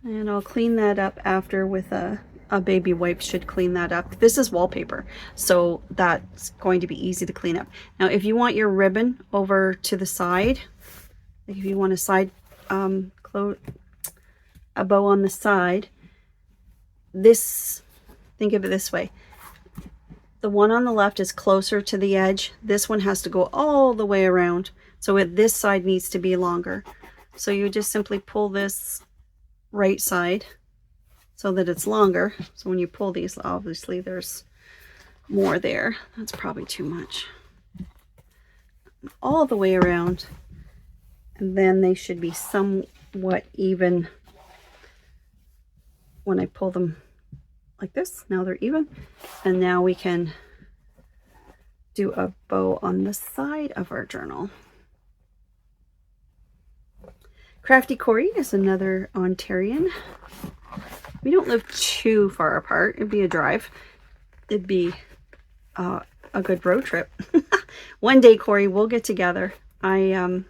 [SPEAKER 1] And I'll clean that up after with a baby wipe. Should clean that up. This is wallpaper, so that's going to be easy to clean up. Now, if you want your ribbon over to the side, like if you want a side a bow on the side, this, think of it this way. The one on the left is closer to the edge. This one has to go all the way around. So this side needs to be longer. So you just simply pull this right side so that it's longer. So when you pull these, obviously there's more there. That's probably too much. All the way around. And then they should be somewhat even when I pull them like this. Now they're even. And now we can do a bow on the side of our journal. Crafty Corey is another Ontarian. We don't live too far apart. It'd be a drive. It'd be a good road trip. One day, Corey, we'll get together. I'm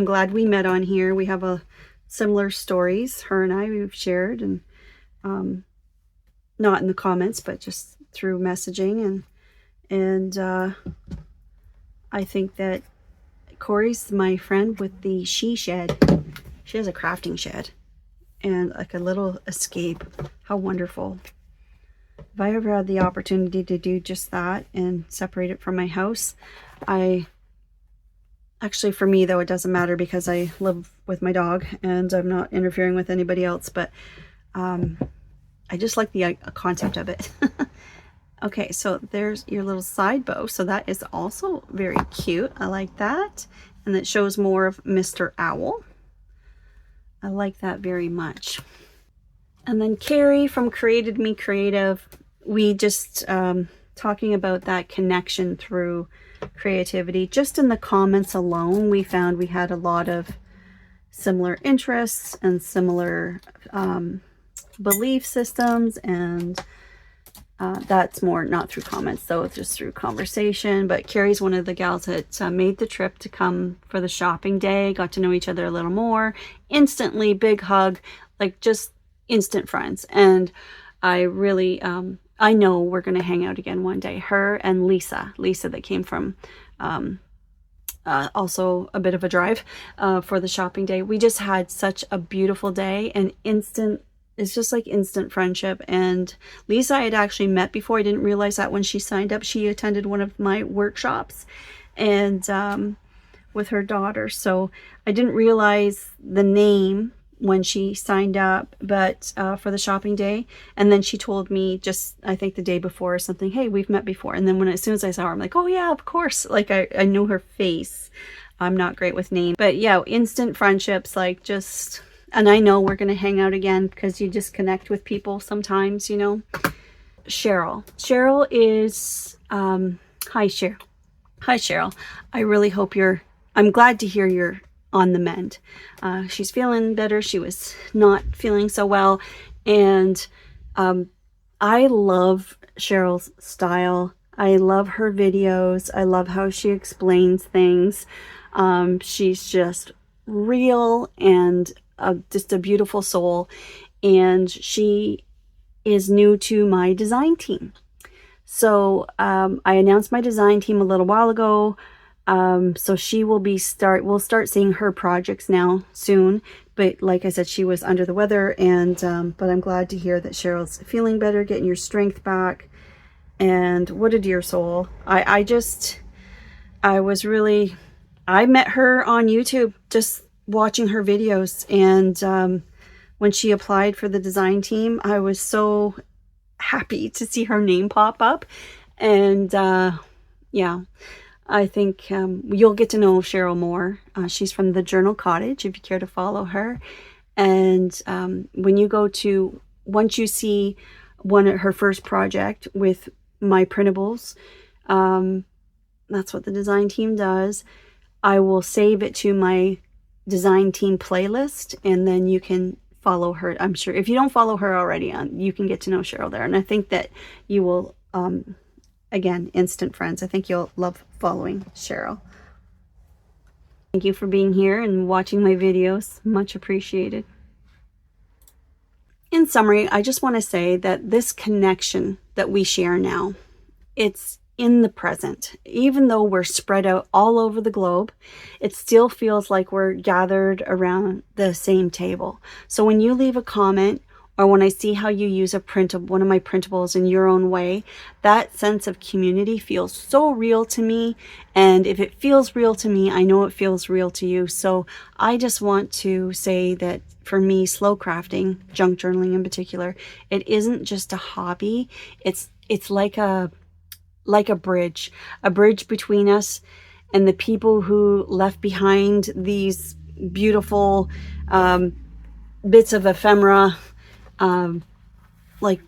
[SPEAKER 1] glad we met on here. We have a similar stories. Her and I, we've shared, and not in the comments, but just through messaging, and I think that Corey's my friend with the she shed. She has a crafting shed and like a little escape. How wonderful. If I ever had the opportunity to do just that and separate it from my house, actually, for me though, it doesn't matter because I live with my dog and I'm not interfering with anybody else, but I just like the concept of it. Okay, so there's your little side bow. So that is also very cute. I like that. And it shows more of Mr. Owl. I like that very much. And then Carrie from Created Me Creative, we just talking about that connection through creativity. Just in the comments alone, we found we had a lot of similar interests and similar belief systems, and that's more not through comments though, just through conversation. But Carrie's one of the gals that made the trip to come for the shopping day, got to know each other a little more, instantly big hug, like just instant friends. And I really I know we're gonna hang out again one day. Her and Lisa that came from also a bit of a drive for the shopping day. We just had such a beautiful day, and it's just like instant friendship. And Lisa I had actually met before. I didn't realize that when she signed up. She attended one of my workshops and with her daughter. So I didn't realize the name when she signed up, but for the shopping day. And then she told me just, I think the day before or something, hey, we've met before. And then as soon as I saw her, I'm like, oh yeah, of course. Like I knew her face. I'm not great with names, but yeah, instant friendships, like just... And I know we're going to hang out again because you just connect with people sometimes, you know. Cheryl. Cheryl is, hi Cheryl. Hi Cheryl. I really hope I'm glad to hear you're on the mend. She's feeling better. She was not feeling so well. And I love Cheryl's style. I love her videos. I love how she explains things. She's just real and just a beautiful soul, and she is new to my design team. So I announced my design team a little while ago, so she will we'll start seeing her projects now soon. But like I said, she was under the weather, and but I'm glad to hear that Cheryl's feeling better, getting your strength back. And what a dear soul. I met her on YouTube, just watching her videos, and when she applied for the design team, I was so happy to see her name pop up. And yeah, I think you'll get to know Cheryl more. She's from the Journal Cottage, if you care to follow her. And when you go to, once you see her first project with my printables, that's what the design team does. I will save it to my design team playlist, and then you can follow her. I'm sure if you don't follow her already, you can get to know Cheryl there. And I think that you will, again, instant friends. I think you'll love following Cheryl. Thank you for being here and watching my videos. Much appreciated. In summary, I just want to say that this connection that we share now, it's in the present. Even though we're spread out all over the globe, it still feels like we're gathered around the same table. So when you leave a comment, or when I see how you use one of my printables in your own way, that sense of community feels so real to me. And if it feels real to me, I know it feels real to you. So I just want to say that for me, slow crafting, junk journaling in particular, it isn't just a hobby. It's like a bridge between us and the people who left behind these beautiful bits of ephemera. Like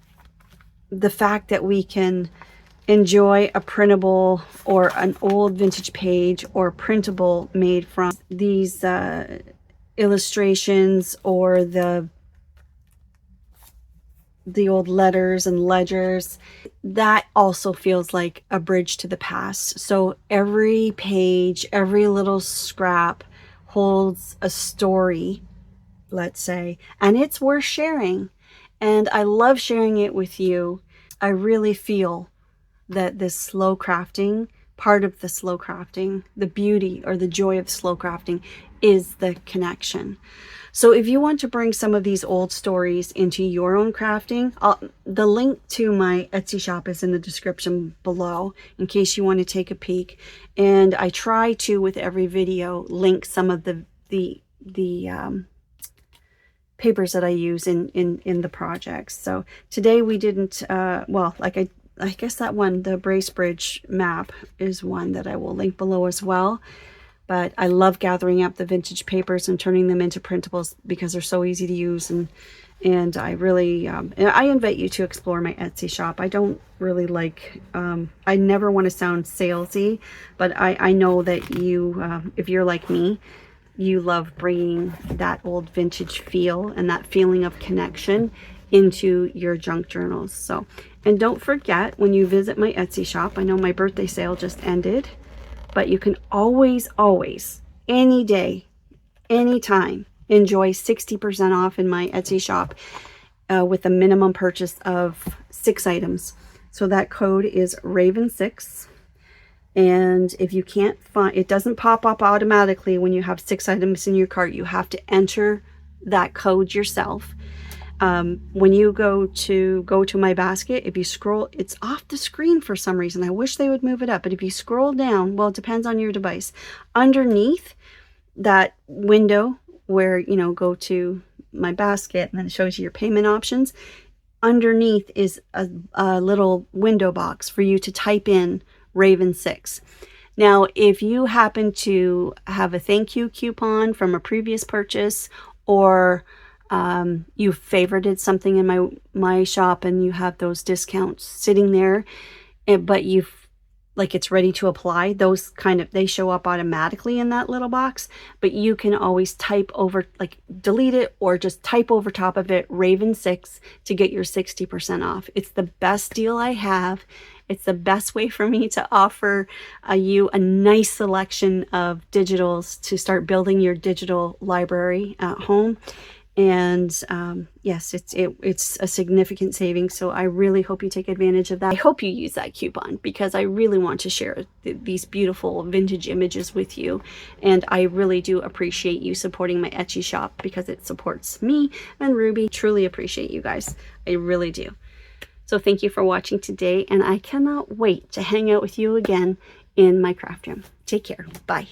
[SPEAKER 1] the fact that we can enjoy a printable or an old vintage page or printable made from these illustrations, or the old letters and ledgers, that also feels like a bridge to the past. So every page, every little scrap holds a story, let's say, and it's worth sharing. And I love sharing it with you. I really feel that this slow crafting, part of the slow crafting, the beauty or the joy of slow crafting is the connection. So if you want to bring some of these old stories into your own crafting, the link to my Etsy shop is in the description below in case you want to take a peek. And I try to, with every video, link some of the papers that I use in the projects. So today we didn't, well, like I guess that one, the Bracebridge map, is one that I will link below as well. But I love gathering up the vintage papers and turning them into printables because they're so easy to use. And I really, I invite you to explore my Etsy shop. I don't really like, I never want to sound salesy, but I know that you, if you're like me, you love bringing that old vintage feel and that feeling of connection into your junk journals. So, and don't forget, when you visit my Etsy shop, I know my birthday sale just ended, but you can always, any day, anytime, enjoy 60% off in my Etsy shop with a minimum purchase of 6 items. So that code is Raven6. And if you can't find, it doesn't pop up automatically when you have 6 items in your cart. You have to enter that code yourself. When you go to my basket, if you scroll, it's off the screen for some reason. I wish they would move it up, but if you scroll down, well, it depends on your device. Underneath that window where, you know, go to my basket and then it shows you your payment options, underneath is a little window box for you to type in Raven6. Now, if you happen to have a thank you coupon from a previous purchase, or you favorited something in my shop and you have those discounts sitting there, but like it's ready to apply, those they show up automatically in that little box. But you can always type over, like delete it or just type over top of it Raven6 to get your 60% off. It's the best deal I have. It's the best way for me to offer you a nice selection of digitals to start building your digital library at home. And yes, it's a significant savings. So I really hope you take advantage of that. I hope you use that coupon because I really want to share these beautiful vintage images with you. And I really do appreciate you supporting my Etsy shop because it supports me and Ruby. Truly appreciate you guys. I really do. So thank you for watching today, and I cannot wait to hang out with you again in my craft room. Take care. Bye.